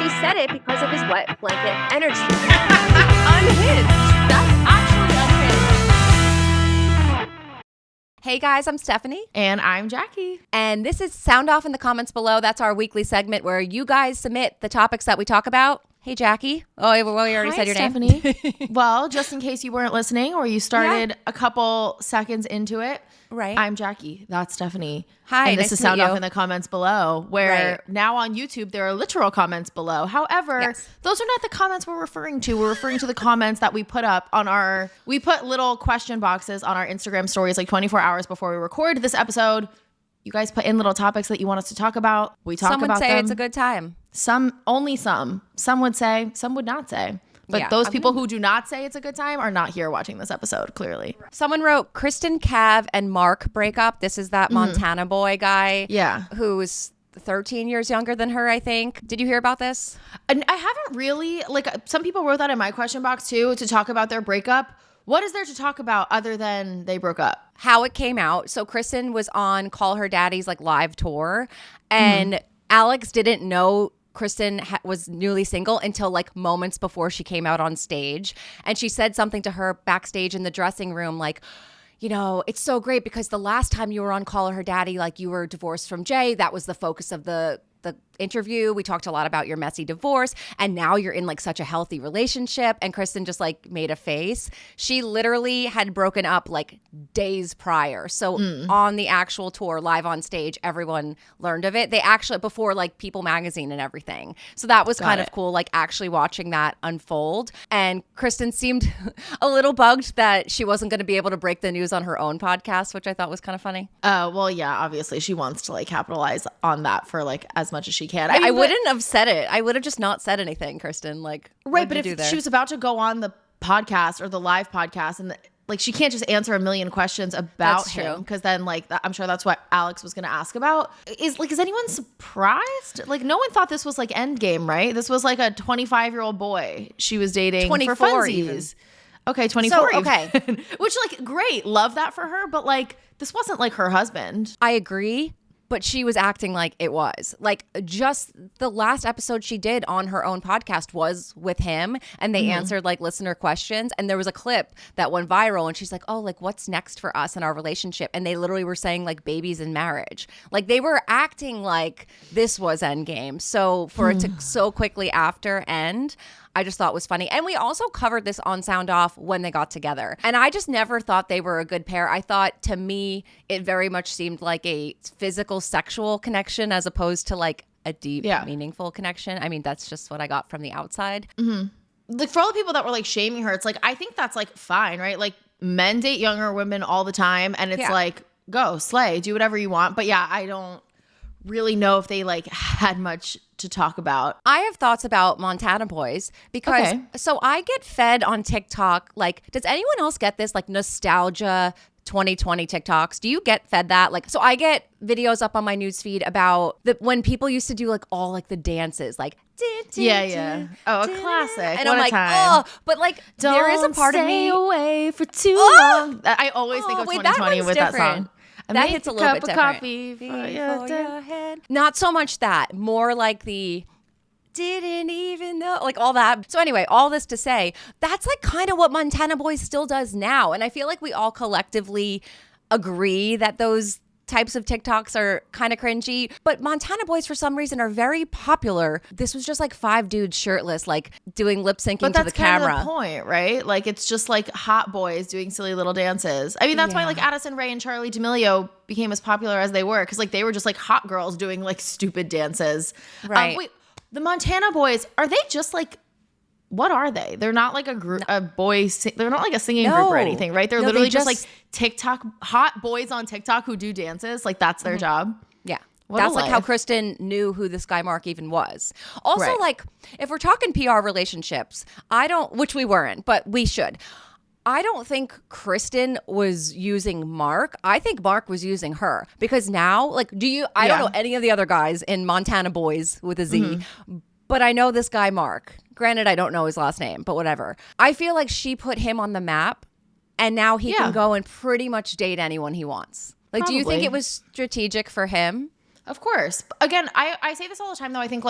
He said it because of his wet blanket energy. Unhinged. That's actually unhinged. Hey guys, I'm Stefanie. And I'm Jackie. And this is Sound Off in the Comments Below. That's our weekly segment where you guys submit the topics that we talk about. Hey, Jackie. Oh, well, you already said your Stefanie. name. Well, just in case you weren't listening or you started a couple seconds into it. Right. I'm Jackie. That's Stefanie. Hi, and this nice is to Sound meet Off you. in the Comments Below, where now on YouTube, there are literal comments below. However, those are not the comments we're referring to. We're referring to the comments that we put up on we put little question boxes on our Instagram stories like 24 hours before we record this episode. You guys put in little topics that you want us to talk about. We talk about them. Some would say it's a good time. Only some. Some would say, some would not say. But those people who do not say it's a good time are not here watching this episode, clearly. Someone wrote Kristin Cav and Mark breakup. This is that Montana boy guy. Yeah. Who's 13 years younger than her, I think. Did you hear about this? And I haven't really, some people wrote that in my question box too, to talk about their breakup. What is there to talk about other than they broke up? How it came out. So Kristen was on Call Her Daddy's live tour, and Alex didn't know Kristen was newly single until moments before she came out on stage. And she said something to her backstage in the dressing room, you know, it's so great because the last time you were on Call Her Daddy, you were divorced from Jay. That was the focus of the interview. We talked a lot about your messy divorce, and now you're in such a healthy relationship. And Kristen just made a face. She literally had broken up days prior. So on the actual tour, live on stage, everyone learned of it. They actually, before People Magazine and everything. So that was kind of cool, actually watching that unfold. And Kristen seemed a little bugged that she wasn't going to be able to break the news on her own podcast, which I thought was kind of funny. Well, yeah, obviously she wants to capitalize on that for as much as she can. I wouldn't have said it. I would have just not said anything, Kristen. Right, but if she was about to go on the podcast or the live podcast and she can't just answer a million questions about him, because then I'm sure that's what Alex was going to ask about. Is anyone surprised? No one thought this was Endgame, right? This was a 25-year-old boy she was dating 24 for funsies. even. Okay, 24. So, okay. Even. Which great. Love that for her, but this wasn't her husband. I agree. But she was acting like it was. Just the last episode she did on her own podcast was with him, and they answered listener questions, and there was a clip that went viral, and she's like, oh, what's next for us in our relationship? And they literally were saying babies and marriage. They were acting like this was Endgame. So for it to so quickly after end, I just thought was funny. And we also covered this on Sound Off when they got together. And I just never thought they were a good pair. I thought, to me, it very much seemed like a physical, sexual connection as opposed to a deep, meaningful connection. I mean, that's just what I got from the outside. Mm-hmm. For all the people that were shaming her, it's I think that's fine, right? Men date younger women all the time, and it's go, slay, do whatever you want. But yeah, I don't really know if they had much to talk about. I have thoughts about Montana Boyz because so I get fed on TikTok. Does anyone else get this nostalgia 2020 TikToks? Do you get fed that? So I get videos up on my newsfeed about when people used to do all the dances, yeah. Oh, a classic. And what I'm a time. oh, but there is a part of me. Don't stay away for too long. I always think of 2020 with different. That song. That hits a little bit different. Coffee for your head. Not so much that. More the didn't even know, all that. So anyway, all this to say, that's kind of what Montana Boyz still does now. And I feel we all collectively agree that those types of TikToks are kind of cringy, but Montana Boyz for some reason are very popular. This was just 5 dudes shirtless, doing lip syncing to the camera. But that's kind of the point, right? It's just hot boys doing silly little dances. I mean, that's why Addison Rae and Charli D'Amelio became as popular as they were, because they were just hot girls doing stupid dances. Right. Wait, the Montana Boyz, are they just what are they? They're not a group, a boy. They're not a singing group or anything, right? They're literally just TikTok, hot boys on TikTok who do dances. That's their job. Yeah. What That's a how Kristen knew who this guy Mark even was. Also, if we're talking PR relationships, which we weren't, but we should. I don't think Kristen was using Mark. I think Mark was using her, because now, I don't know any of the other guys in Montana Boyz with a Z, but I know this guy Mark. Granted, I don't know his last name, but whatever. I feel she put him on the map, and now he can go and pretty much date anyone he wants. Do you think it was strategic for him? Of course. Again, I say this all the time, though. I think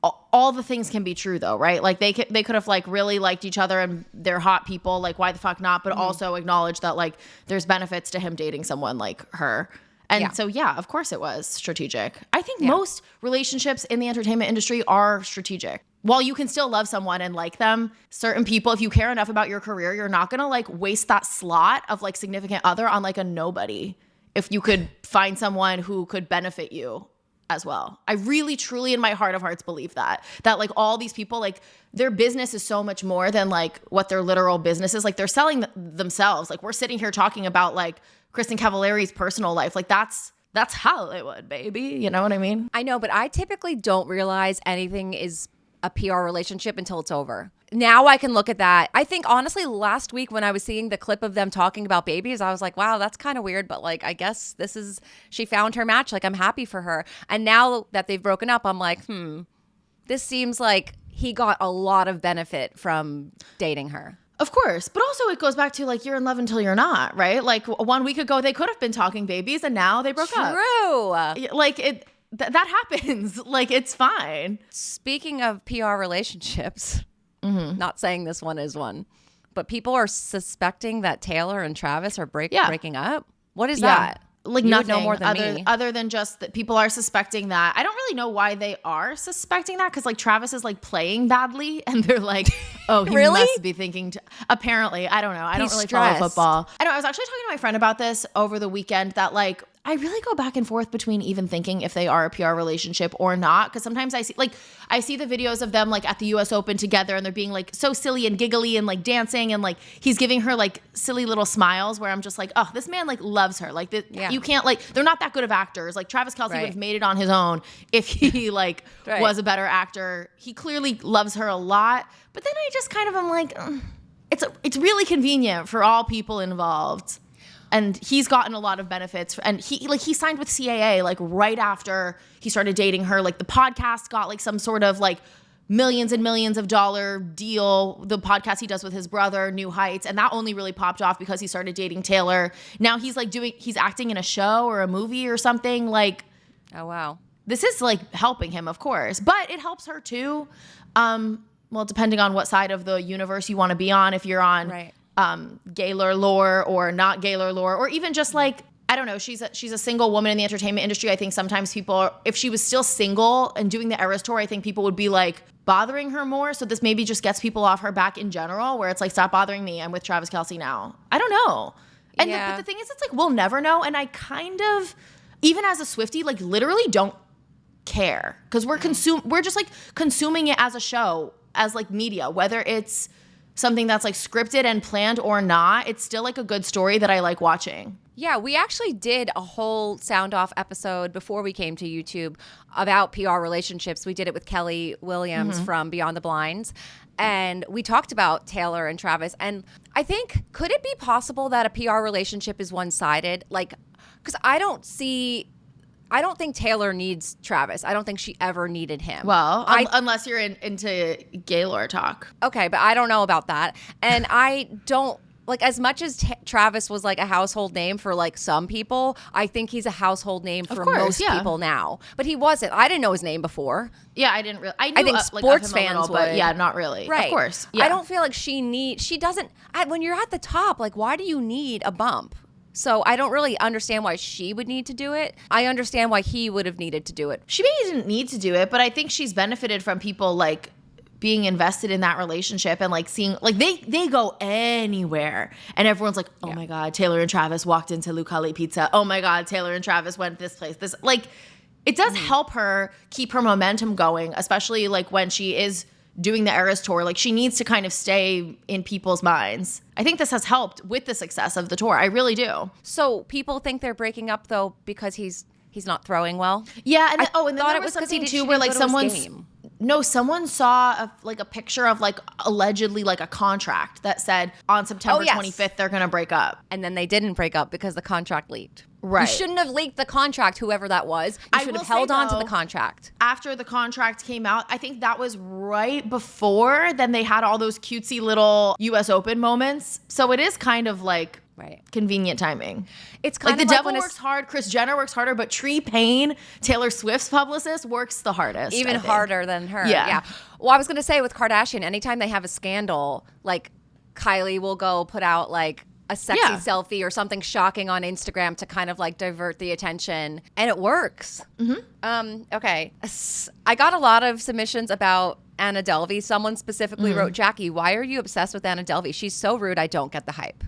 all the things can be true though, right? Like they could have like really liked each other and they're hot people, like why the fuck not? But also acknowledge that like there's benefits to him dating someone like her. And so, yeah, of course it was strategic. I think most relationships in the entertainment industry are strategic. While you can still love someone and like them, certain people, if you care enough about your career, you're not going to like waste that slot of like significant other on like a nobody if you could find someone who could benefit you as well. I really, truly in my heart of hearts believe that like all these people, like their business is so much more than like what their literal business is. Like they're selling themselves. Like we're sitting here talking about like Kristen Cavallari's personal life. Like that's Hollywood, baby. You know what I mean? I know, but I typically don't realize anything is a PR relationship until it's over. Now I can look at that. I think honestly last week when I was seeing the clip of them talking about babies, I was like, wow, that's kind of weird. But like, I guess she found her match. Like I'm happy for her. And now that they've broken up, I'm like, this seems like he got a lot of benefit from dating her. Of course. But also it goes back to like you're in love until you're not, right? Like 1 week ago they could have been talking babies and now they broke up. True. Like that happens. Like it's fine. Speaking of PR relationships, not saying this one is one, but people are suspecting that Taylor and Travis are breaking up. What is that? Like you nothing would know more than me. Other than just that people are suspecting that. I don't really know why they are suspecting that because like Travis is like playing badly and they're like, oh, he Really? must be thinking. Apparently, I don't know. I don't really follow football. I know. I was actually talking to my friend about this over the weekend that like I really go back and forth between even thinking if they are a PR relationship or not. Because sometimes I see the videos of them like at the US Open together and they're being like so silly and giggly and like dancing and like he's giving her like silly little smiles where I'm just like, oh, this man like loves her. Like you can't like, they're not that good of actors. Like Travis Kelce would have made it on his own if he like was a better actor. He clearly loves her a lot. But then I just kind of am like, it's really convenient for all people involved. And he's gotten a lot of benefits. And he signed with CAA like right after he started dating her. Like the podcast got like some sort of like millions and millions of dollar deal. The podcast he does with his brother, New Heights. And that only really popped off because he started dating Taylor. Now he's like he's acting in a show or a movie or something. Like, oh, wow. This is like helping him, of course. But it helps her too. Well, depending on what side of the universe you want to be on. If you're on Gaylor lore or not Gaylor lore, or even just like, I don't know, she's a single woman in the entertainment industry. I think sometimes people, if she was still single and doing the Eras tour, I think people would be like bothering her more. So this maybe just gets people off her back in general, where it's like, stop bothering me. I'm with Travis Kelce now. I don't know. And but the thing is, it's like, we'll never know. And I kind of, even as a Swiftie, like literally don't care because we're just like consuming it as a show, as like media, whether it's something that's like scripted and planned or not, it's still like a good story that I like watching. Yeah, we actually did a whole sound off episode before we came to YouTube about PR relationships. We did it with Kelly Williams from Beyond the Blinds. And we talked about Taylor and Travis. And I think, could it be possible that a PR relationship is one-sided? Like, because I don't think Taylor needs Travis. I don't think she ever needed him. Well, unless you're into Gaylor talk. Okay, but I don't know about that. And I don't, like, as much as Travis was like a household name for like some people, I think he's a household name for most people now. But he wasn't. I didn't know his name before. Yeah, I didn't really. I think sports fans would. But yeah, not really. Right. Of course. Yeah. I don't feel like she doesn't, when you're at the top, like, why do you need a bump? So I don't really understand why she would need to do it. I understand why he would have needed to do it. She maybe didn't need to do it, but I think she's benefited from people like being invested in that relationship and like seeing, like they go anywhere and everyone's like, oh my God, Taylor and Travis walked into Lucali Pizza. Oh my God, Taylor and Travis went this place. This, like, it does help her keep her momentum going, especially like when she is doing the Eras tour. Like, she needs to kind of stay in people's minds. I think this has helped with the success of the tour. I really do. So people think they're breaking up though because he's not throwing well. Yeah, and then there was something too where like someone saw a picture of like allegedly like a contract that said on September 25th they're gonna break up, and then they didn't break up because the contract leaked. Right. You shouldn't have leaked the contract, whoever that was. You should have held on to the contract. After the contract came out, I think that was right before then they had all those cutesy little US Open moments. So it is kind of like Right. Convenient timing. It's kind like of the like devil works hard, Kris Jenner works harder, but Tree Payne, Taylor Swift's publicist, works the hardest. Even harder than her. Yeah. Well, I was going to say with Kardashian, anytime they have a scandal, like Kylie will go put out like a sexy selfie or something shocking on Instagram to kind of like divert the attention, and it works. Okay. I got a lot of submissions about Anna Delvey. Someone specifically wrote, Jackie, why are you obsessed with Anna Delvey? She's so rude. I don't get the hype.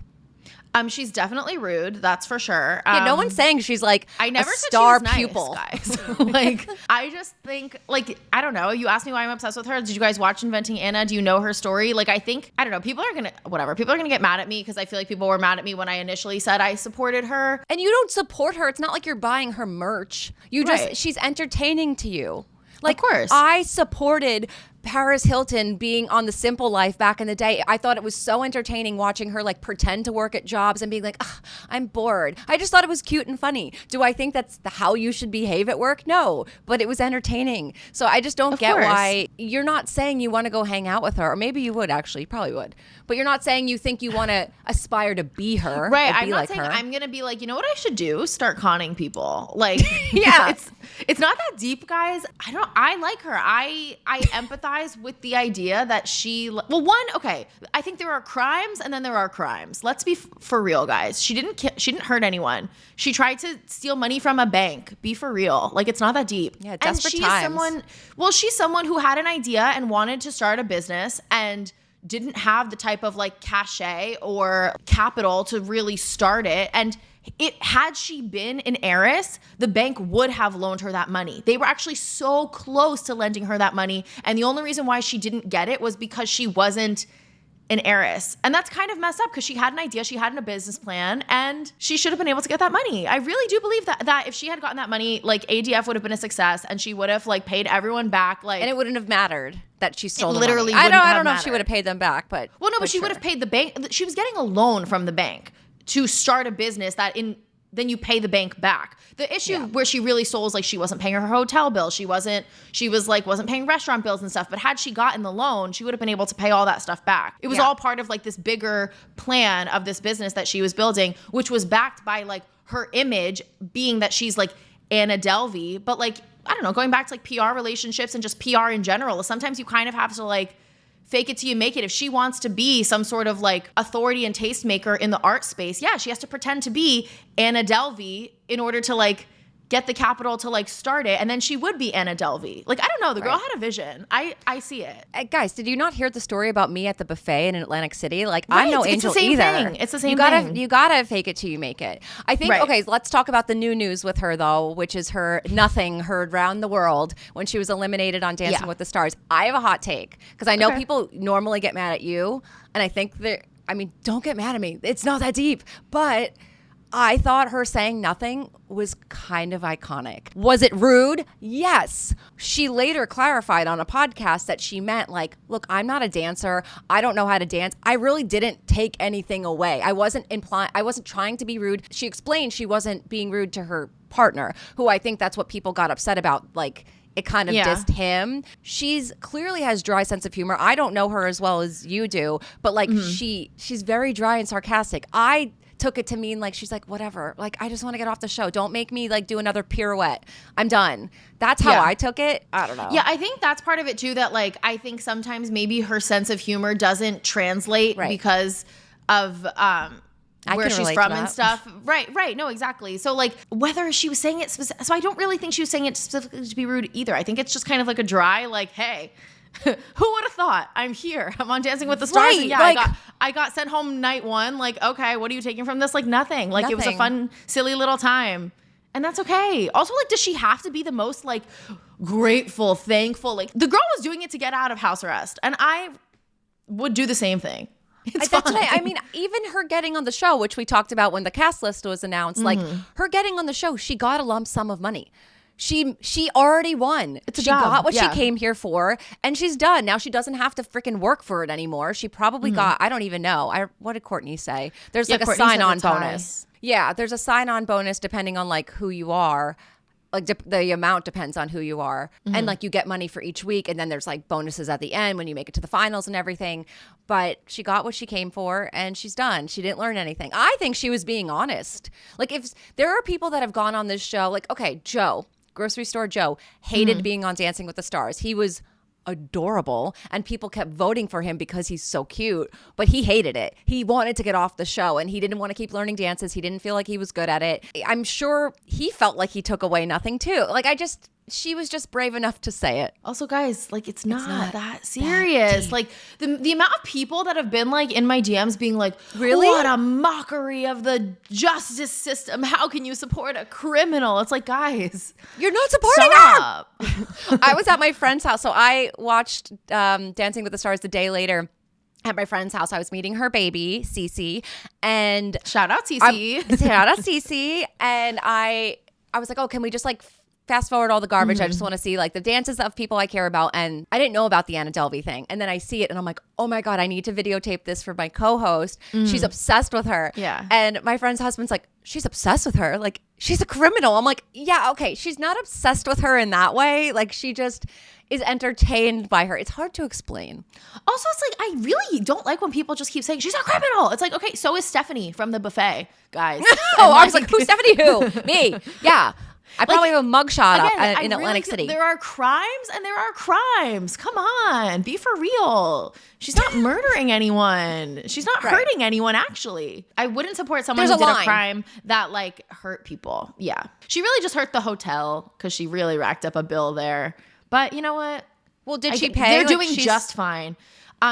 She's definitely rude. That's for sure. Yeah, no one's saying she's like I never a said star she was pupil. Nice, guys. Like, I just think, like, I don't know. You asked me why I'm obsessed with her. Did you guys watch Inventing Anna? Do you know her story? Like, I think, I don't know. People are going to get mad at me because I feel like people were mad at me when I initially said I supported her. And you don't support her. It's not like you're buying her merch. You just, she's entertaining to you. Like, of course. I supported Paris Hilton being on The Simple Life back in the day. I thought it was so entertaining watching her like pretend to work at jobs and being like, I'm bored. I just thought it was cute and funny. Do I think that's how you should behave at work? No, but it was entertaining. So I just don't get why you're not saying you want to go hang out with her, or maybe you would actually, you probably would, but you're not saying you think you want to aspire to be her. Right. Or be I'm not like saying her. I'm going to be like, you know what I should do? Start conning people. Like, yeah, it's not that deep, guys. I like her. I empathize with the idea that I think there are crimes and then there are crimes. Let's be for real, guys. She didn't hurt anyone. She tried to steal money from a bank. Be for real. Like, it's not that deep. Yeah, desperate times. She's someone who had an idea and wanted to start a business and didn't have the type of like cachet or capital to really start it. And had she been an heiress, the bank would have loaned her that money. They were actually so close to lending her that money. And the only reason why she didn't get it was because she wasn't an heiress. And that's kind of messed up because she had an idea, she had a business plan, and she should have been able to get that money. I really do believe that if she had gotten that money, like ADF would have been a success and she would have like paid everyone back. Like, and it wouldn't have mattered that she stole the literally money. I don't know mattered. if she would have paid them back, but but she would have paid the bank. She was getting a loan from the bank to start a business then you pay the bank back. The issue where she really stole is like she wasn't paying her hotel bill. She wasn't paying restaurant bills and stuff. But had she gotten the loan, she would have been able to pay all that stuff back. It was all part of like this bigger plan of this business that she was building, which was backed by like her image being that she's like Anna Delvey. But like, I don't know, going back to like PR relationships and just PR in general, sometimes you kind of have to like fake it till you make it. If she wants to be some sort of like authority and tastemaker in the art space, she has to pretend to be Anna Delvey in order to like get the capital to like start it, and then she would be Anna Delvey. Like, I don't know, the girl had a vision. I see it. Guys, did you not hear the story about me at the buffet in Atlantic City? Like, I'm no angel either. It's the same thing. You gotta fake it till you make it. I think. Okay, let's talk about the new news with her though, which is her nothing heard round the world when she was eliminated on Dancing with the Stars. I have a hot take because I know people normally get mad at you, and I think don't get mad at me. It's not that deep, but I thought her saying nothing was kind of iconic. Was it rude? Yes. She later clarified on a podcast that she meant like, look, I'm not a dancer. I don't know how to dance. I really didn't take anything away. I wasn't trying to be rude. She explained she wasn't being rude to her partner, who I think that's what people got upset about. Like, it kind of dissed him. She's clearly has dry sense of humor. I don't know her as well as you do, but like she's very dry and sarcastic. I took it to mean like she's like, whatever, like I just want to get off the show, don't make me like do another pirouette, I'm done. That's how I took it. I don't know. I think that's part of it too, that like I think sometimes maybe her sense of humor doesn't translate because of where she's from and stuff. Right. No, exactly. So like whether she was saying it so I don't really think she was saying it specifically to be rude either. I think it's just kind of like a dry like, hey, who would have thought? I'm here. I'm on Dancing with the Stars. Right, And like, I got sent home night one. Like, okay, what are you taking from this? Like nothing. Like it was a fun, silly little time. And that's okay. Also, like, does she have to be the most like grateful, thankful? Like the girl was doing it to get out of house arrest. And I would do the same thing. It's fine. I mean, even her getting on the show, which we talked about when the cast list was announced, like her getting on the show, she got a lump sum of money. She already won. She got what she came here for, and she's done. Now she doesn't have to freaking work for it anymore. She probably got, I don't even know. What did Courtney say? There's like a sign-on bonus. Yeah, there's a sign-on bonus depending on like who you are. like the amount depends on who you are. And like you get money for each week, and then there's like bonuses at the end when you make it to the finals and everything. But she got what she came for, and she's done. She didn't learn anything. I think she was being honest. Like, if there are people that have gone on this show, like, okay, Joe, grocery store Joe, hated being on Dancing with the Stars. He was adorable, and people kept voting for him because he's so cute, but he hated it. He wanted to get off the show, and he didn't want to keep learning dances. He didn't feel like he was good at it. I'm sure he felt like he took away nothing too. Like, she was just brave enough to say it. Also, guys, like, it's not that serious. Like, the amount of people that have been like in my DMs being like, really? What a mockery of the justice system. How can you support a criminal? It's like, guys, you're not supporting her. I was at my friend's house. So I watched Dancing with the Stars the day later. At my friend's house, I was meeting her baby, Cece, and shout out Cece. Shout out Cece. And I was like, oh, can we just like fast forward all the garbage? I just want to see like the dances of people I care about. And I didn't know about the Anna Delvey thing. And then I see it and I'm like, oh my God, I need to videotape this for my co-host. She's obsessed with her. Yeah. And my friend's husband's like, she's obsessed with her. Like, she's a criminal. I'm like, yeah, okay. She's not obsessed with her in that way. Like, she just is entertained by her. It's hard to explain. Also, it's like, I really don't like when people just keep saying she's a criminal. It's like, okay, so is Stefanie from the buffet, guys. I was like, who's Stefanie? Who? Me. Yeah. I probably have a mugshot in Atlantic City. There are crimes and there are crimes. Come on, be for real. She's not murdering anyone. She's not hurting anyone, actually. I wouldn't support someone who did a crime that like hurt people. Yeah. She really just hurt the hotel because she really racked up a bill there. But you know what? Well, did she pay? They're doing just fine.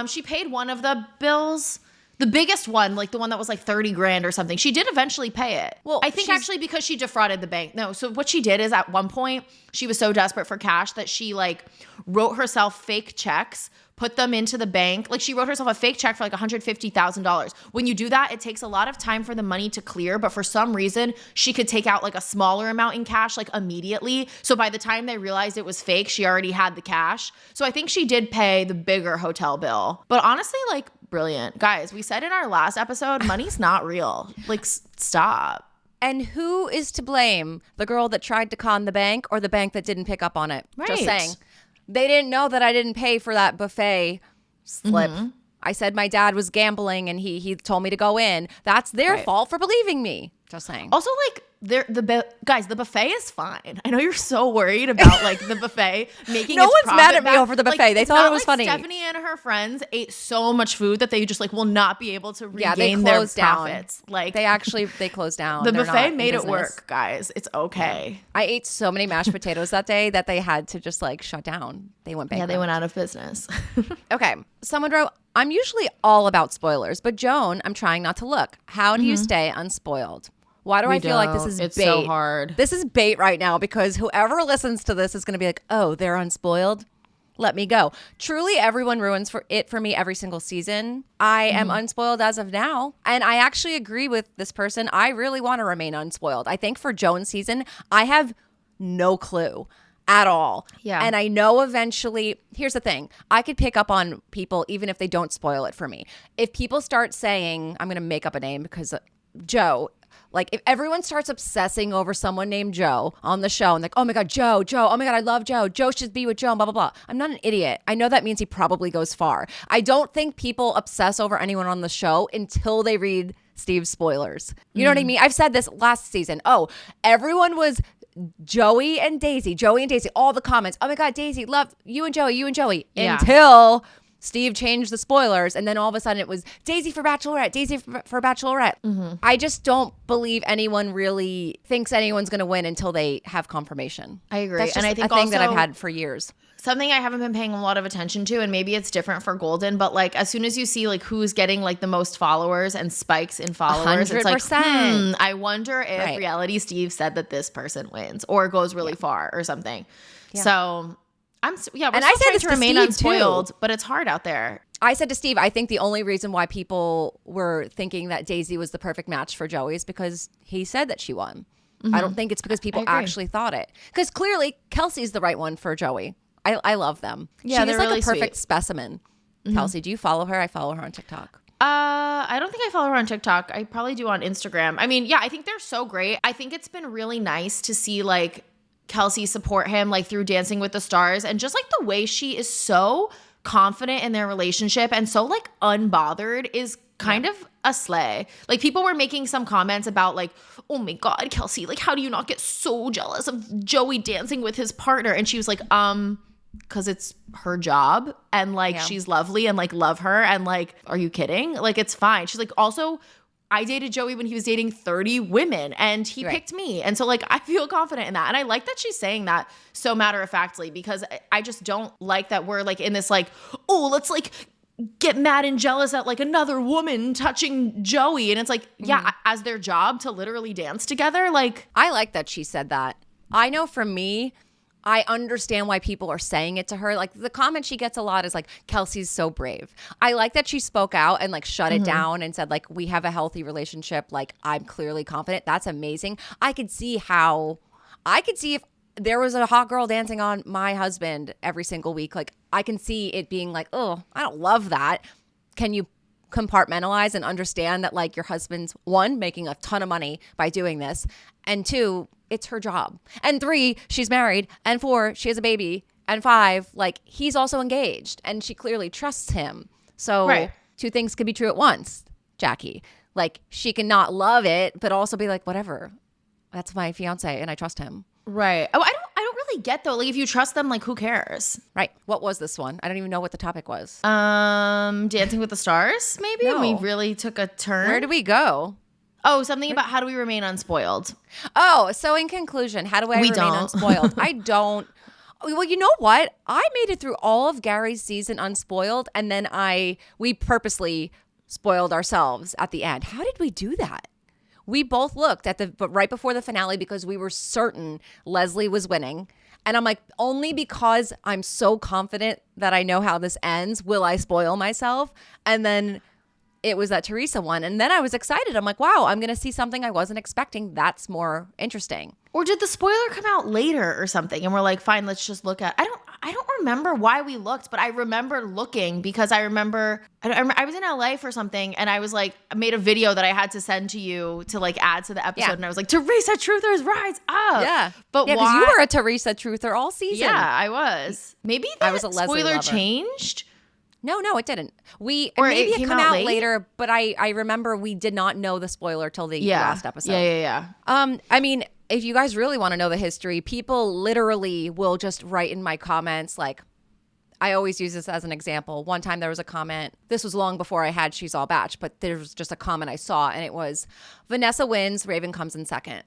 She paid one of the bills. The biggest one, like the one that was like 30 grand or something, she did eventually pay it. Well, I think actually because she defrauded the bank. No, so what she did is at one point, she was so desperate for cash that she like wrote herself fake checks, put them into the bank. Like she wrote herself a fake check for like $150,000. When you do that, it takes a lot of time for the money to clear. But for some reason, she could take out like a smaller amount in cash like immediately. So by the time they realized it was fake, she already had the cash. So I think she did pay the bigger hotel bill. But honestly, like, brilliant. Guys, we said in our last episode, money's not real. Like, stop. And who is to blame? The girl that tried to con the bank or the bank that didn't pick up on it? Right. Just saying. They didn't know that I didn't pay for that buffet slip. I said my dad was gambling and he told me to go in. That's their fault for believing me. Just saying. Also, like, guys, the buffet is fine. I know you're so worried about like the buffet making no its one's profit mad at me back. over the buffet. Like, they thought it was like funny. Stefanie and her friends ate so much food that they just like will not be able to regain they their closed down. Profits. Like they closed down. The They're buffet not made in it work, guys. It's okay. I ate so many mashed potatoes that day that they had to just like shut down. They went bankrupt. Yeah, they went out of business. Okay. Someone wrote, I'm usually all about spoilers, but Joan, I'm trying not to look. How do you stay unspoiled? Why do I feel like this is it's bait? So hard. This is bait right now because whoever listens to this is going to be like, oh, they're unspoiled. Let me go. Truly, everyone ruins for me every single season. I am unspoiled as of now. And I actually agree with this person. I really want to remain unspoiled. I think for Joan's season, I have no clue at all. Yeah. And I know eventually, here's the thing. I could pick up on people even if they don't spoil it for me. If people start saying, I'm going to make up a name because Joe, like if everyone starts obsessing over someone named Joe on the show and like, oh my God, Joe, oh my God, I love Joe. Joe should be with Joe, blah, blah, blah. I'm not an idiot. I know that means he probably goes far. I don't think people obsess over anyone on the show until they read Steve's spoilers. You know what I mean? I've said this last season. Oh, everyone was Joey and Daisy, all the comments. Oh my God, Daisy, love you and Joey, Yeah. Until Steve changed the spoilers, and then all of a sudden it was Daisy for Bachelorette, Daisy for Bachelorette. I just don't believe anyone really thinks anyone's going to win until they have confirmation. I agree. That's just and I think a thing that I've also had for years. Something I haven't been paying a lot of attention to, and maybe it's different for Golden, but like as soon as you see like who's getting like the most followers and spikes in followers, 100%. It's like, I wonder if Reality Steve said that this person wins or goes really far or something. Yeah. So we're and still I said trying to remain Steve unspoiled, too. But it's hard out there. I said to Steve, I think the only reason why people were thinking that Daisy was the perfect match for Joey is because he said that she won. I don't think it's because people actually thought it. Because clearly Kelsey's the right one for Joey. I love them. Yeah, she's like really a perfect sweet. Specimen. Kelsey, do you follow her? I follow her on TikTok. I don't think I follow her on TikTok. I probably do on Instagram. I mean, yeah, I think they're so great. I think it's been really nice to see like Kelsey support him like through Dancing with the Stars, and just like the way she is so confident in their relationship and so like unbothered is kind of a slay. Like people were making some comments about like, oh my God, Kelsey, like how do you not get so jealous of Joey dancing with his partner? And she was like, because it's her job and like she's lovely and like love her and like, are you kidding? Like it's fine. She's like, also, I dated Joey when he was dating 30 women and he picked me. And so like I feel confident in that. And I like that she's saying that so matter-of-factly, because I just don't like that we're like in this like, oh, let's like get mad and jealous at like another woman touching Joey. And it's like, as their job to literally dance together. Like I like that she said that. I know for me, I understand why people are saying it to her. Like the comment she gets a lot is like, Kelsey's so brave. I like that she spoke out and like shut it down and said like, we have a healthy relationship. Like I'm clearly confident. That's amazing. I could see if there was a hot girl dancing on my husband every single week. Like I can see it being like, oh, I don't love that. Can you compartmentalize and understand that like your husband's 1, making a ton of money by doing this, and 2, it's her job, and 3, she's married, and 4, she has a baby, and 5, like he's also engaged and she clearly trusts him. So 2 things could be true at once, Jackie. Like she can not love it, but also be like, whatever, that's my fiance and I trust him. Right. Oh, I don't really get though. Like if you trust them, like who cares? Right. What was this one? I don't even know what the topic was. Dancing with the Stars, maybe? No. We really took a turn. Where did we go? Oh, something about how do we remain unspoiled? Oh, so in conclusion, how do I remain unspoiled? I don't. Well, you know what? I made it through all of Gary's season unspoiled, and then we purposely spoiled ourselves at the end. How did we do that? We both looked but right before the finale because we were certain Leslie was winning. And I'm like, only because I'm so confident that I know how this ends will I spoil myself. And then it was that Teresa one. And then I was excited. I'm like, wow, I'm going to see something I wasn't expecting. That's more interesting. Or did the spoiler come out later or something? And we're like, fine, let's just look at. I don't remember why we looked, but I remember looking because I remember I was in LA for something and I was like, I made a video that I had to send to you to like add to the episode. And I was like, Teresa Truthers rise up. Yeah. But because you were a Teresa Truther all season. Yeah, I was. Maybe that I was a Leslie spoiler lover. changed. No, it didn't. Maybe it it came came out out late? later, but I remember we did not know the spoiler till the last episode. Yeah. I mean, if you guys really want to know the history, people literally will just write in my comments like, I always use this as an example. One time there was a comment, this was long before I had She's All Batch, but there was just a comment I saw and it was, Vanessa wins, Raven comes in second.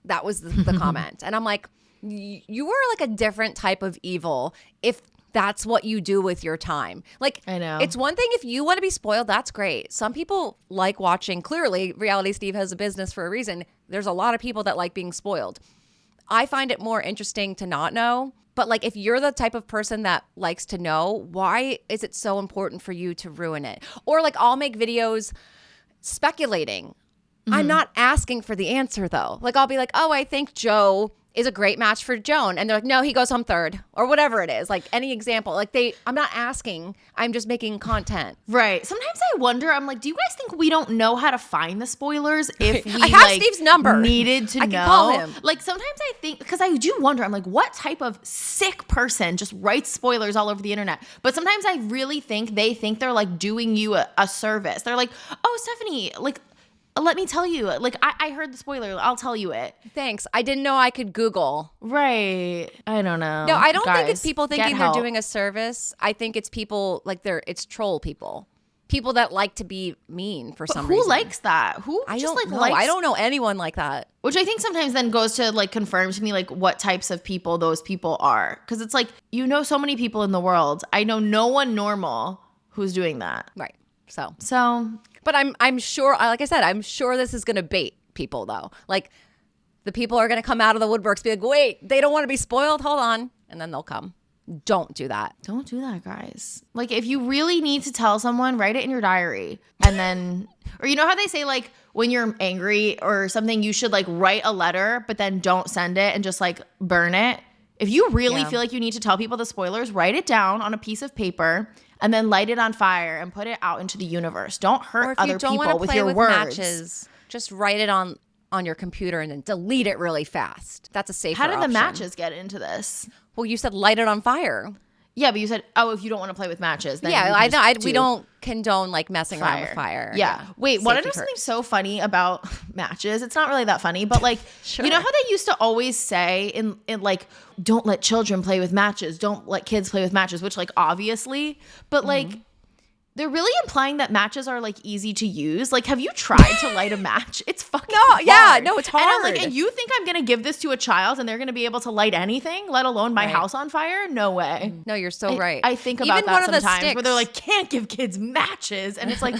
That was the comment. And I'm like, you were like a different type of evil if that's what you do with your time. Like, I know. It's one thing if you want to be spoiled, that's great. Some people like watching, clearly, Reality Steve has a business for a reason. There's a lot of people that like being spoiled. I find it more interesting to not know. But like, if you're the type of person that likes to know, why is it so important for you to ruin it? Or like, I'll make videos speculating. I'm not asking for the answer though. Like, I'll be like, oh, I think Joe is a great match for Joan. And they're like, no, he goes home third or whatever it is. Like any example, like I'm not asking, I'm just making content. Right. Sometimes I wonder, I'm like, do you guys think we don't know how to find the spoilers if we I have like, Steve's number. Needed to I know? can call him. Like sometimes I think, because I do wonder, I'm like, what type of sick person just writes spoilers all over the internet? But sometimes I really think they think they're like doing you a service. They're like, oh, Stephanie, like, let me tell you, like, I heard the spoiler. I'll tell you it. Thanks. I didn't know I could Google. Right. I don't know. No, I don't think Guys, it's people thinking get they're help. doing a service. I think it's people like it's troll people. People that like to be mean for some reason. Who likes that? Who I just don't like know. likes? I don't know anyone like that. Which I think sometimes then goes to like confirm to me like what types of people those people are. Because it's like, you know so many people in the world. I know no one normal who's doing that. Right. So but I'm sure, like I said, I'm sure this is going to bait people though. Like the people are going to come out of the woodworks, be like, wait, they don't want to be spoiled. Hold on. And then they'll come. Don't do that. Don't do that, guys. Like if you really need to tell someone, write it in your diary. And then, or you know how they say like when you're angry or something, you should like write a letter, but then don't send it and just like burn it. If you really feel like you need to tell people the spoilers, write it down on a piece of paper and then light it on fire and put it out into the universe. Don't hurt other people with your words. Matches, just write it on on your computer and then delete it really fast. That's a safer How did the option. matches get into this? Well, you said light it on fire. Yeah, but you said, oh, if you don't want to play with matches, then Yeah, you can we don't condone like messing around with fire. Yeah. Wait, want to know Safety something so funny about matches? It's not really that funny, but like, Sure. you know how they used to always say in like, don't let children play with matches, don't let kids play with matches, which like obviously, but like, they're really implying that matches are like easy to use. Like, have you tried to light a match? It's fucking hard. No, it's And I'm hard. like, and you think I'm gonna give this to a child and they're gonna be able to light anything, let alone my house on fire? No way. No, you're so right. I think about Even that one of the sometimes where they're like, sticks. can't give kids matches. And it's like,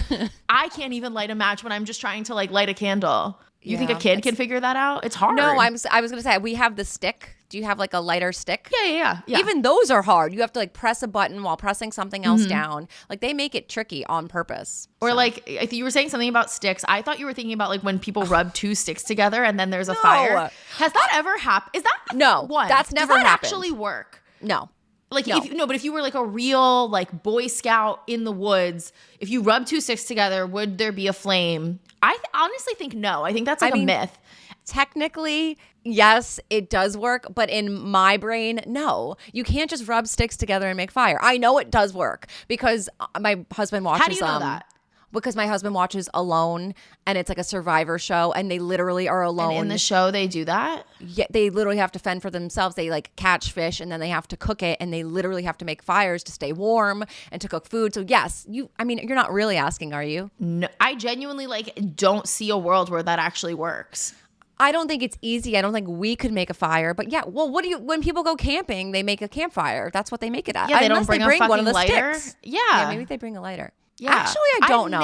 I can't even light a match when I'm just trying to like light a candle. You think a Yeah, kid can figure that out? It's hard. No, I was gonna say we have the stick. Do you have like a lighter stick? Yeah. Even those are hard. You have to like press a button while pressing something else down. Like they make it tricky on purpose. Or like, I think you were saying something about sticks. I thought you were thinking about like when people rub two sticks together and then there's a fire. Has that ever happened? Is that No, one? that's never Does that happened. actually work? No. Like No. but if you were like a real like Boy Scout in the woods, if you rub two sticks together, would there be a flame? I honestly think no. I think that's like a myth. Technically, yes, it does work, but in my brain, no. You can't just rub sticks together and make fire. I know it does work because my husband watches How do you know that? Because my husband watches Alone, and it's like a survivor show, and they literally are alone. And in the show, they do that? Yeah, they literally have to fend for themselves. They like catch fish and then they have to cook it, and they literally have to make fires to stay warm and to cook food. So yes, you're not really asking, are you? No, I genuinely like don't see a world where that actually works. I don't think it's easy. I don't think we could make a fire. But yeah, well, when people go camping, they make a campfire. That's what they make it at. Yeah, they Unless don't bring a fucking one of the lighter. sticks. Yeah, maybe they bring a lighter. Yeah. Actually, I don't know.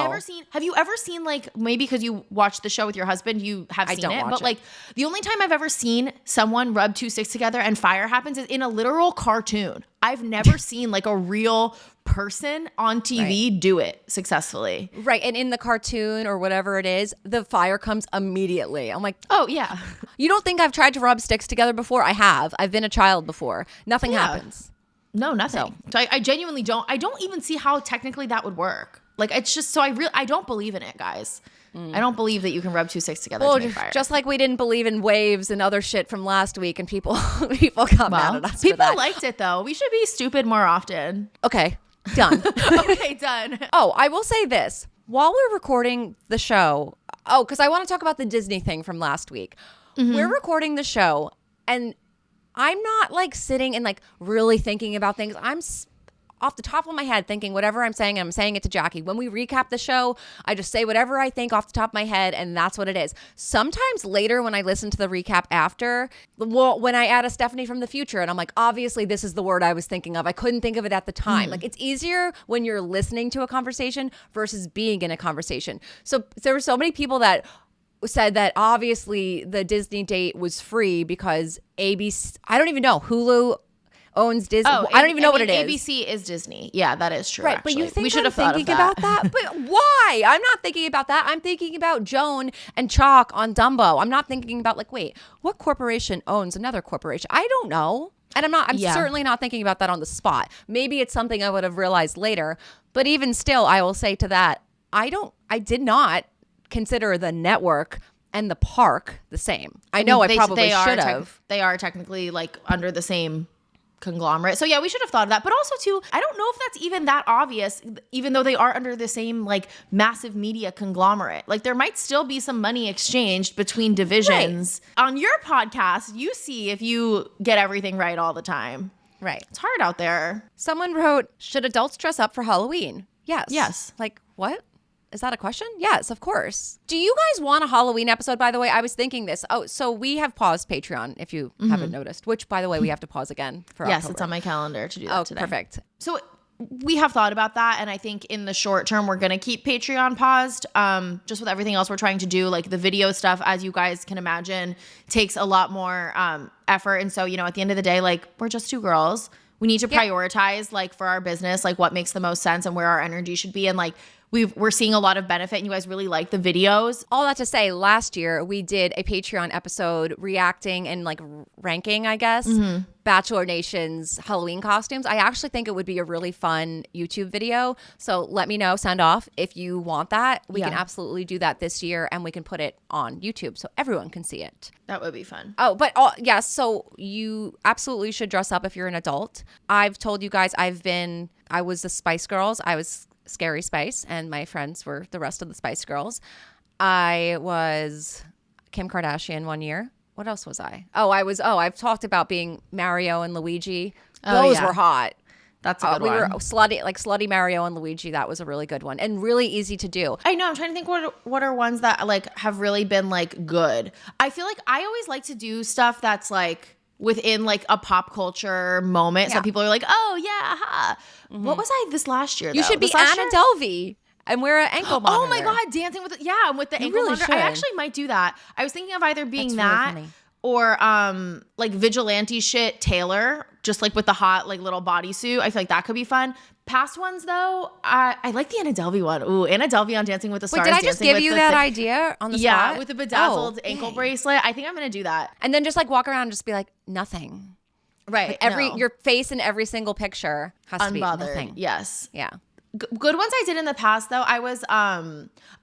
Have you ever seen like, maybe because you watched the show with your husband, you have seen it, but like the only time I've ever seen someone rub two sticks together and fire happens is in a literal cartoon. I've never seen like a real person on TV do it successfully. Right. And in the cartoon or whatever it is, the fire comes immediately. I'm like, oh yeah. You don't think I've tried to rub sticks together before? I have. I've been a child before. Nothing happens. No, nothing. So I genuinely don't. I don't even see how technically that would work. Like it's just so I don't believe in it, guys. I don't believe that you can rub two sticks together to make fire. Just like we didn't believe in waves and other shit from last week, and people come mad at us. People for that. liked it though. We should be stupid more often. Okay, done. Okay, done. Oh, I will say this. While we're recording the show, because I want to talk about the Disney thing from last week. We're recording the show, and I'm not like sitting and like really thinking about things. I'm off the top of my head thinking whatever I'm saying, and I'm saying it to Jackie. When we recap the show, I just say whatever I think off the top of my head, and that's what it is. Sometimes later when I listen to the recap after, when I add a Stefanie from the future, and I'm like, obviously this is the word I was thinking of. I couldn't think of it at the time. Like it's easier when you're listening to a conversation versus being in a conversation. So there were so many people that said that obviously the Disney date was free because ABC, I don't even know, Hulu owns Disney. I don't even know what it is. ABC is Disney. Yeah, that is true. Right, actually. but you think we should I'm have thought thinking of that. about that? But why? I'm not thinking about that. I'm thinking about Joan and Chalk on Dumbo. I'm not thinking about like, wait, what corporation owns another corporation? I don't know. And I'm certainly not thinking about that on the spot. Maybe it's something I would have realized later. But even still, I will say to that, I did not consider the network and the park the same. I know I probably should have. They are technically like under the same conglomerate. So yeah, we should have thought of that. But also too, I don't know if that's even that obvious, even though they are under the same like massive media conglomerate. Like there might still be some money exchanged between divisions. Right. On your podcast, you see if you get everything right all the time. Right. It's hard out there. Someone wrote, should adults dress up for Halloween? Yes. Yes. Like what? Is that a question? Yes, of course. Do you guys want a Halloween episode, by the way? I was thinking this. Oh, so we have paused Patreon, if you haven't noticed, which, by the way, we have to pause again for Yes, October. it's on my calendar to do that today. Perfect. So we have thought about that, and I think in the short term, we're going to keep Patreon paused. Just with everything else we're trying to do, like the video stuff, as you guys can imagine, takes a lot more effort. And so, at the end of the day, like we're just two girls. We need to prioritize, like for our business, like what makes the most sense and where our energy should be. And like, we're seeing a lot of benefit and you guys really like the videos. All that to say, last year we did a Patreon episode reacting and like ranking, I guess, Bachelor Nation's Halloween costumes. I actually think it would be a really fun YouTube video. So let me know, send off if you want that. We can absolutely do that this year, and we can put it on YouTube so everyone can see it. That would be fun. Oh, but yes, so you absolutely should dress up if you're an adult. I've told you guys I was the Spice Girls. I was Scary Spice, and my friends were the rest of the Spice Girls. I was Kim Kardashian one year. What else was I? I've talked about being Mario and Luigi. Those were hot. That's a good one. We were slutty Mario and Luigi. That was a really good one and really easy to do. I know. I'm trying to think what are ones that like have really been like good. I feel like I always like to do stuff that's like within like a pop culture moment. So people are like, oh yeah, ha. What was I this last year? You should be Anna Delvey and wear an ankle monitor. Oh my God, dancing with with the ankle monitor. I actually might do that. I was thinking of either being really or like vigilante shit Taylor, just like with the hot like little bodysuit. I feel like that could be fun. Past ones though, I like the Anna Delvey one. Ooh, Anna Delvey on Dancing with the Stars. Wait, did I just give you that idea on the spot? Yeah, with the bedazzled ankle bracelet. I think I'm gonna do that. And then just like walk around and just be like nothing. Right. Like your face in every single picture has to be nothing. Yes. Yeah. Good ones I did in the past though. I was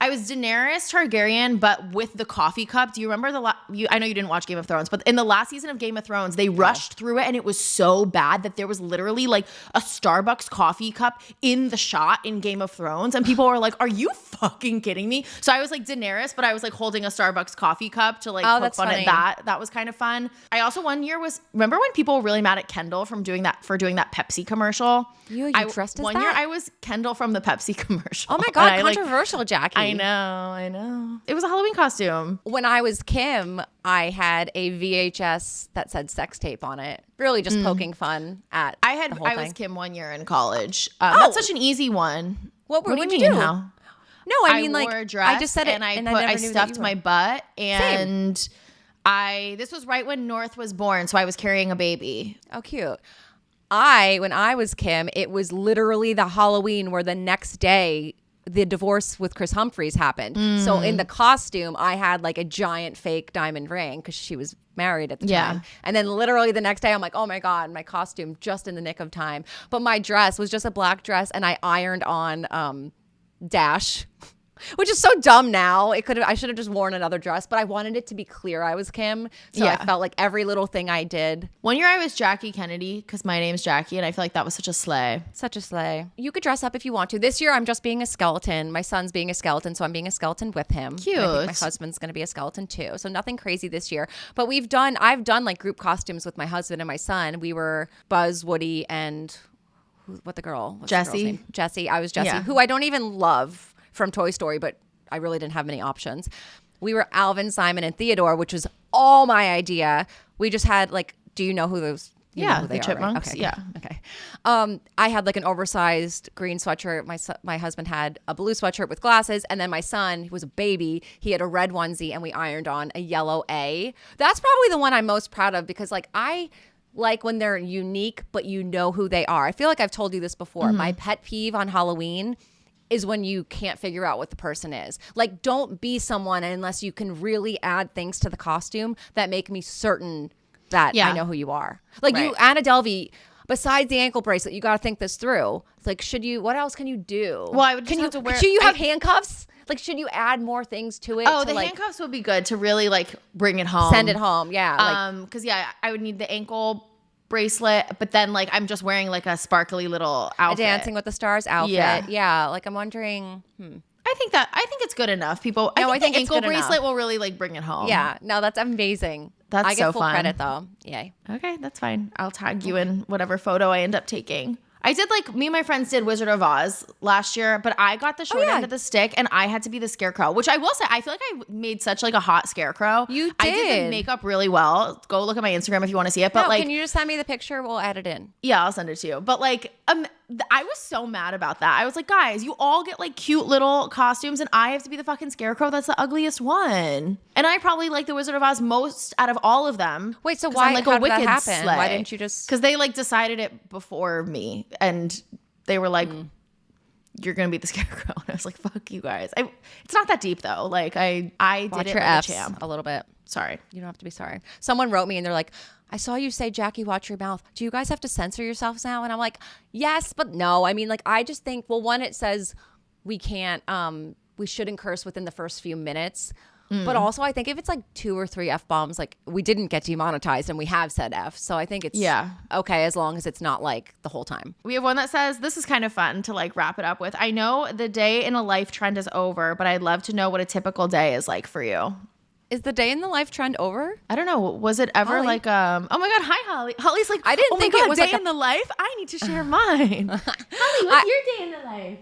Daenerys Targaryen, but with the coffee cup. Do you remember I know you didn't watch Game of Thrones, but in the last season of Game of Thrones, they rushed through it, and it was so bad that there was literally like a Starbucks coffee cup in the shot in Game of Thrones, and people were like, "Are you fucking kidding me?" So I was like Daenerys, but I was like holding a Starbucks coffee cup to like poke fun at that. That was kind of fun. I also one year remember when people were really mad at Kendall for doing that Pepsi commercial? You dressed as one year I was Kendall from the Pepsi commercial. Oh my God, controversial, Jackie. I know. It was a Halloween costume. When I was Kim, I had a VHS that said sex tape on it. Really just poking fun at the whole thing. I was Kim one year in college. That's such an easy one. What do you mean? How? No, I mean wore like a dress I just said it and I stuffed my butt and this was right when North was born, so I was carrying a baby. Oh, cute. When I was Kim, it was literally the Halloween where the next day the divorce with Chris Humphries happened. So in the costume, I had like a giant fake diamond ring because she was married at the time. And then literally the next day, I'm like, oh my God, my costume just in the nick of time. But my dress was just a black dress, and I ironed on Dash. Which is so dumb now. I should have just worn another dress, but I wanted it to be clear I was Kim. So I felt like every little thing I did. One year I was Jackie Kennedy because my name's Jackie, and I feel like that was such a slay. Such a slay. You could dress up if you want to. This year I'm just being a skeleton. My son's being a skeleton, so I'm being a skeleton with him. Cute. I think my husband's going to be a skeleton too. So nothing crazy this year. But I've done like group costumes with my husband and my son. We were Buzz, Woody, and what's the girl's name? Jessie. I was Jessie, who I don't even love from Toy Story, but I really didn't have many options. We were Alvin, Simon, and Theodore, which was all my idea. We just had like, do you know who those? You know who they the chipmunks. Right? Okay. Yeah. Okay. I had like an oversized green sweatshirt. My husband had a blue sweatshirt with glasses, and then my son, who was a baby, he had a red onesie, and we ironed on a yellow A. That's probably the one I'm most proud of because like I like when they're unique, but you know who they are. I feel like I've told you this before. My pet peeve on Halloween is when you can't figure out what the person is. Like, don't be someone unless you can really add things to the costume that make me certain that I know who you are. Like you, Anna Delvey, besides the ankle bracelet, you got to think this through. Like, what else can you do? Well, I would just have to wear. Should you have handcuffs? Like, should you add more things to it? Oh, the handcuffs would be good to really like bring it home. Send it home, yeah. Because I would need the ankle bracelet, but then like I'm just wearing like a sparkly little outfit. A Dancing with the Stars outfit. Yeah. Like I'm wondering. I think it's good enough. People, I think the ankle bracelet will really like bring it home. Yeah. No, that's amazing. I get full credit though. Yay. Okay, that's fine. I'll tag you in whatever photo I end up taking. I did like me and my friends did Wizard of Oz last year, but I got the short end of the stick and I had to be the scarecrow, which I will say I feel like I made such like a hot scarecrow. You did. I did the makeup really well. Go look at my Instagram if you want to see it. But can you just send me the picture? We'll add it in. Yeah, I'll send it to you. But like I was so mad about that. I was like, guys, you all get like cute little costumes and I have to be the fucking scarecrow that's the ugliest one. And I probably like the Wizard of Oz most out of all of them. Wait, so why like how a did that wicked happen? Slay. Why didn't you just? Because they like decided it before me and they were like, you're gonna be the scarecrow. And I was like, fuck you guys. It's not that deep though. Like I Watch did it your like F's a champ. a little bit. Sorry. You don't have to be sorry. Someone wrote me and they're like, I saw you say, Jackie, watch your mouth. Do you guys have to censor yourselves now? And I'm like, yes, but no. I mean, like, I just think, well, one, it says we can't, we shouldn't curse within the first few minutes. But also, I think if it's like 2 or 3 F-bombs, like we didn't get demonetized and we have said F. So I think it's okay as long as it's not like the whole time. We have one that says, this is kind of fun to like wrap it up with. I know the day in a life trend is over, but I'd love to know what a typical day is like for you. Is the day in the life trend over? I don't know. Was it ever Holly? like oh my God, hi Holly. Holly's like, I didn't oh think my God, it was day like in the life. I need to share mine. Holly, what's your day in the life?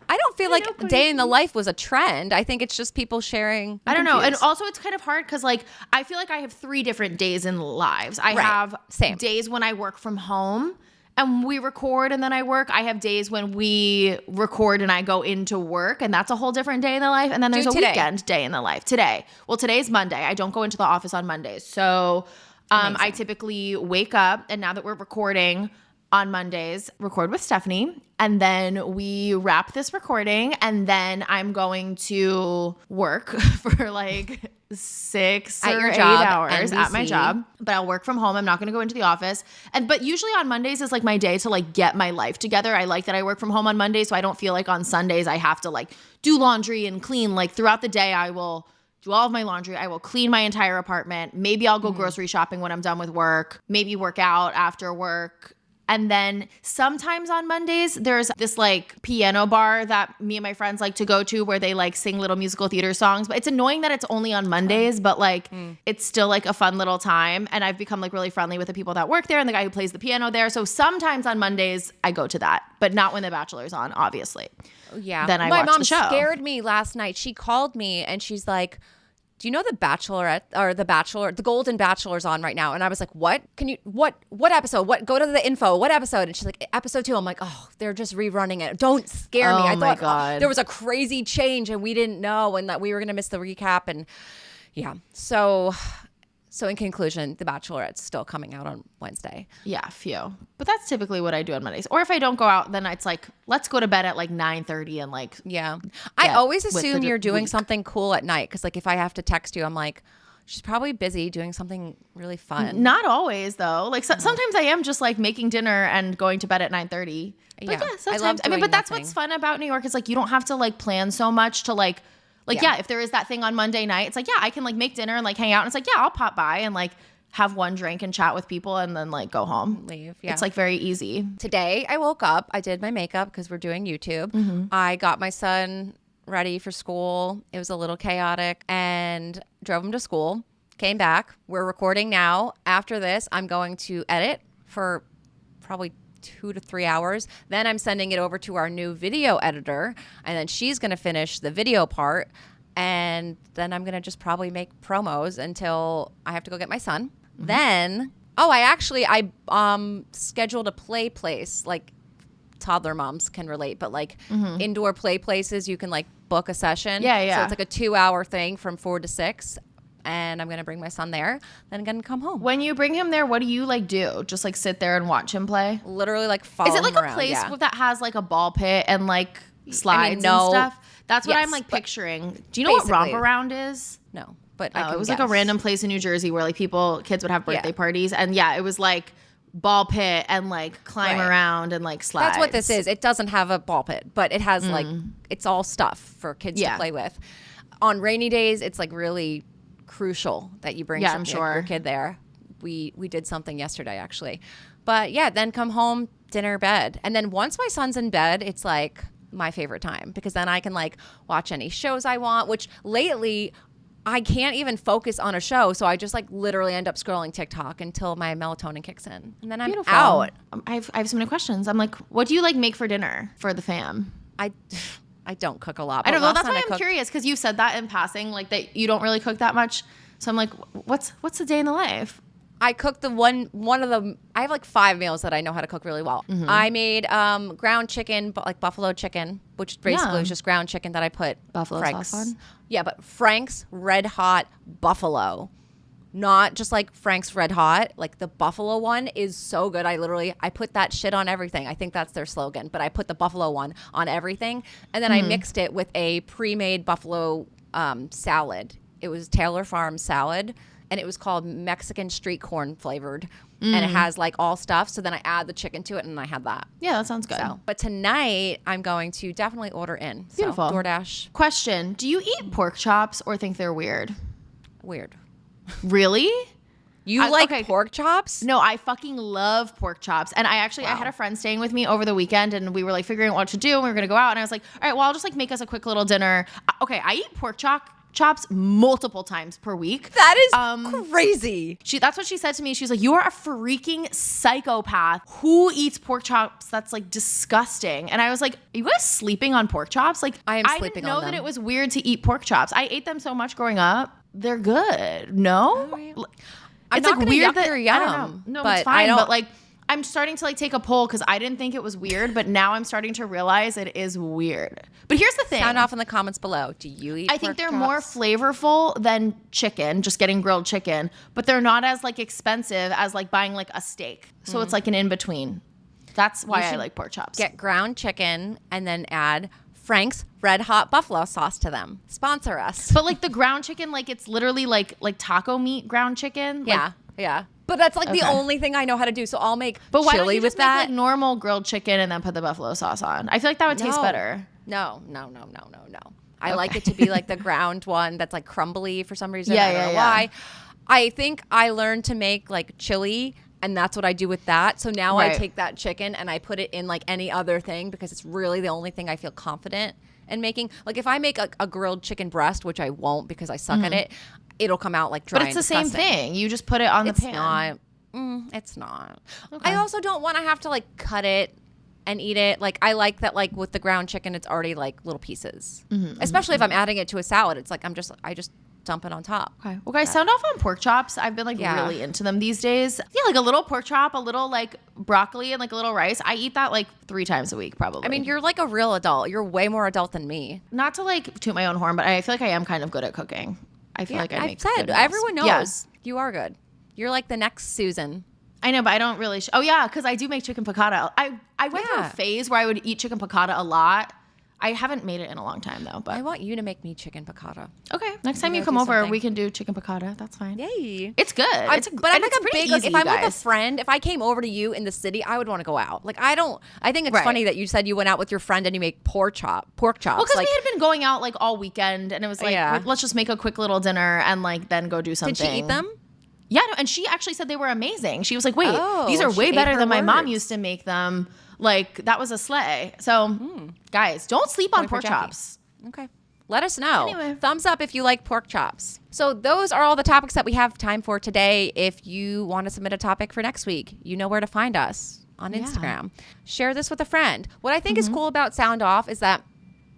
I don't feel like day in the life was a trend. I think it's just people sharing. I don't know. And also it's kind of hard because like I feel like I have 3 different days in lives. I have days when I work from home and we record and then I work. I have days when we record and I go into work, and that's a whole different day in the life. And then there's a weekend day in the life. Today. Well, today's Monday. I don't go into the office on Mondays. So I typically wake up, and now that we're recording on Mondays, record with Stefanie, and then we wrap this recording, and then I'm going to work for like 6 or 8 hours at my job. But I'll work from home. I'm not going to go into the office. But usually on Mondays is like my day to like get my life together. I like that I work from home on Mondays, so I don't feel like on Sundays I have to like do laundry and clean. Like throughout the day, I will do all of my laundry. I will clean my entire apartment. Maybe I'll go grocery shopping when I'm done with work. Maybe work out after work. And then sometimes on Mondays, there's this like piano bar that me and my friends like to go to where they like sing little musical theater songs. But it's annoying that it's only on Mondays, but like it's still like a fun little time. And I've become like really friendly with the people that work there and the guy who plays the piano there. So sometimes on Mondays I go to that, but not when The Bachelor's on, obviously. Yeah. Then I watch the show. My mom scared me last night. She called me and she's like, do you know the Bachelorette or the Bachelor, the Golden Bachelor's on right now? And I was like, what? Can you, what episode? Go to the info. What episode? And she's like, episode 2. I'm like, oh, they're just rerunning it. Don't scare me. I thought God. There was a crazy change and we didn't know and that we were going to miss the recap. And yeah. So in conclusion, The Bachelorette's still coming out on Wednesday. Yeah, few. But that's typically what I do on Mondays. Or if I don't go out, then it's like, let's go to bed at like 9:30 and like. Yeah. I always assume you're doing something cool at night. Because like if I have to text you, I'm like, she's probably busy doing something really fun. Not always though. Like sometimes I am just like making dinner and going to bed at 9:30. But yeah, sometimes. I mean, but that's what's fun about New York is like you don't have to like plan so much to like if there is that thing on Monday night, it's like, yeah, I can like make dinner and like hang out. And it's like, yeah, I'll pop by and like have one drink and chat with people and then like go home. Leave. Yeah. It's like very easy. Today I woke up, I did my makeup because we're doing YouTube. I got my son ready for school. It was a little chaotic and drove him to school, came back. We're recording now. After this, I'm going to edit for probably 2 to 3 hours. Then I'm sending it over to our new video editor, and then she's going to finish the video part. And then I'm going to just probably make promos until I have to go get my son. Then, I scheduled a play place, like toddler moms can relate, but like indoor play places, you can like book a session. Yeah. So it's like a 2-hour thing from 4 to 6. And I'm going to bring my son there, then I'm going to come home. When you bring him there, what do you like do? Just like sit there and watch him play? Literally like follow him around. Is it like a place that has like a ball pit and like slides and stuff? That's what I'm like picturing. Do you know what Romp Around is? No, but it was like a random place in New Jersey where like kids would have birthday parties. And yeah, it was like ball pit and like climb around and like slides. That's what this is. It doesn't have a ball pit, but it has like, it's all stuff for kids to play with. On rainy days, it's like really crucial that you bring your kid there. We did something yesterday actually, but yeah, then come home, dinner, bed. And then once my son's in bed, it's like my favorite time because then I can like watch any shows I want, which lately I can't even focus on a show. So I just like literally end up scrolling TikTok until my melatonin kicks in and then I'm out. I have so many questions. I'm like, what do you like make for dinner for the fam? I don't cook a lot. I don't know. That's why I'm curious because you said that in passing, like that you don't really cook that much. So I'm like, what's the day in the life? I cooked one of the. I have like 5 meals that I know how to cook really well. I made ground chicken, but like buffalo chicken, which basically is just ground chicken that I put buffalo Frank's sauce on. Yeah, but Frank's Red Hot Buffalo. not just like Frank's Red Hot, like the buffalo one is so good. I put that shit on everything. I think that's their slogan, but I put the buffalo one on everything. And then I mixed it with a pre-made buffalo salad. It was Taylor Farm salad, and it was called Mexican street corn flavored. And it has like all stuff. So then I add the chicken to it, and I had that. Yeah, that sounds good. So, but tonight I'm going to definitely order in. Beautiful. So DoorDash. Question: do you eat pork chops or think they're weird? Weird. Really? You like pork chops? No, I fucking love pork chops. And I had a friend staying with me over the weekend, and we were like figuring out what to do, and we were going to go out, and I was like, all right, well, I'll just like make us a quick little dinner. Okay, I eat pork chops multiple times per week. That is crazy. That's what she said to me. She's like, you are a freaking psychopath. Who eats pork chops? That's like disgusting. And I was like, are you guys sleeping on pork chops? Like, I didn't know that it was weird to eat pork chops. I ate them so much growing up. They're good. No? I'm it's not like weird yuck your yum, I don't know. No, but it's fine. But like, I'm starting to like take a poll because I didn't think it was weird, but now I'm starting to realize it is weird. But here's the thing. Sound off in the comments below. Do you eat I think pork they're chops? more flavorful than chicken, just getting grilled chicken, but they're not as like expensive as like buying like a steak. So it's like an in-between. That's why I like pork chops. Get ground chicken and then add Frank's Red Hot buffalo sauce to them. Sponsor us. But like the ground chicken, like it's literally like taco meat ground chicken. Yeah, yeah. But that's like the only thing I know how to do. So I'll make but why chili don't you with just that. make like normal grilled chicken and then put the buffalo sauce on? I feel like that would taste better. No. I like it to be like the ground one that's like crumbly for some reason. I don't know why. I think I learned to make like chili, and that's what I do with that. So now I take that chicken and I put it in like any other thing because it's really the only thing I feel confident in making. Like if I make a grilled chicken breast, which I won't because I suck at it, it'll come out like dry. But it's the same thing. You just put it on the pan. It's not. Okay. I also don't want to have to like cut it and eat it. Like I like that like with the ground chicken, it's already like little pieces. Especially if I'm adding it to a salad. It's like I just dump it on top. Okay. Well, guys, sound off on pork chops. I've been like really into them these days. Yeah, like a little pork chop, a little like broccoli, and like a little rice. I eat that like 3 times a week probably. I mean, you're like a real adult. You're way more adult than me. Not to like toot my own horn, but I feel like I am kind of good at cooking. I feel like I make good meals. Everyone knows you are good. You're like the next Susan. I know, but I don't really. Oh yeah, because I do make chicken piccata. I went through a phase where I would eat chicken piccata a lot. I haven't made it in a long time though, but I want you to make me chicken piccata. Okay, next time you come over, we can do chicken piccata. That's fine. Yay! It's good. But I'm like a big. Like, if I'm with a friend, if I came over to you in the city, I would want to go out. Like I think it's funny that you said you went out with your friend and you make pork chops. Well, because we had been going out like all weekend, and it was like let's just make a quick little dinner and like then go do something. Did she eat them? Yeah, no, and she actually said they were amazing. She was like, wait, these are way better than my mom used to make them. Like, that was a slay. So, guys, don't sleep on pork chops. Okay. Let us know. Anyway. Thumbs up if you like pork chops. So those are all the topics that we have time for today. If you want to submit a topic for next week, you know where to find us on Instagram. Share this with a friend. What I think is cool about Sound Off is that,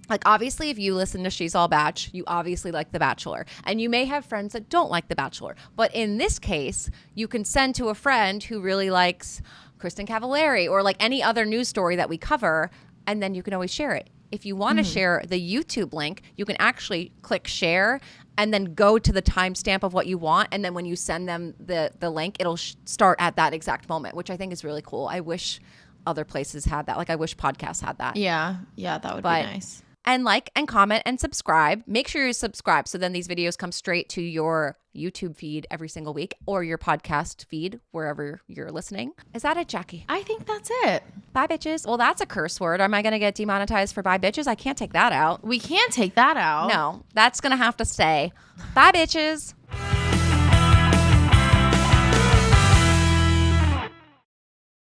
like, obviously, if you listen to She's All Batch, you obviously like The Bachelor. And you may have friends that don't like The Bachelor. But in this case, you can send to a friend who really likes Kristin Cavallari or like any other news story that we cover, and then you can always share it. If you want to share the YouTube link, you can actually click share and then go to the timestamp of what you want. And then when you send them the link, it'll start at that exact moment, which I think is really cool. I wish other places had that. Like I wish podcasts had that. Yeah, that would be nice. And like and comment and subscribe. Make sure you subscribe so then these videos come straight to your YouTube feed every single week or your podcast feed wherever you're listening. Is that it, Jackie? I think that's it. Bye, bitches. Well, that's a curse word. Am I going to get demonetized for bye, bitches? I can't take that out. We can't take that out. No, that's going to have to stay. Bye, bitches.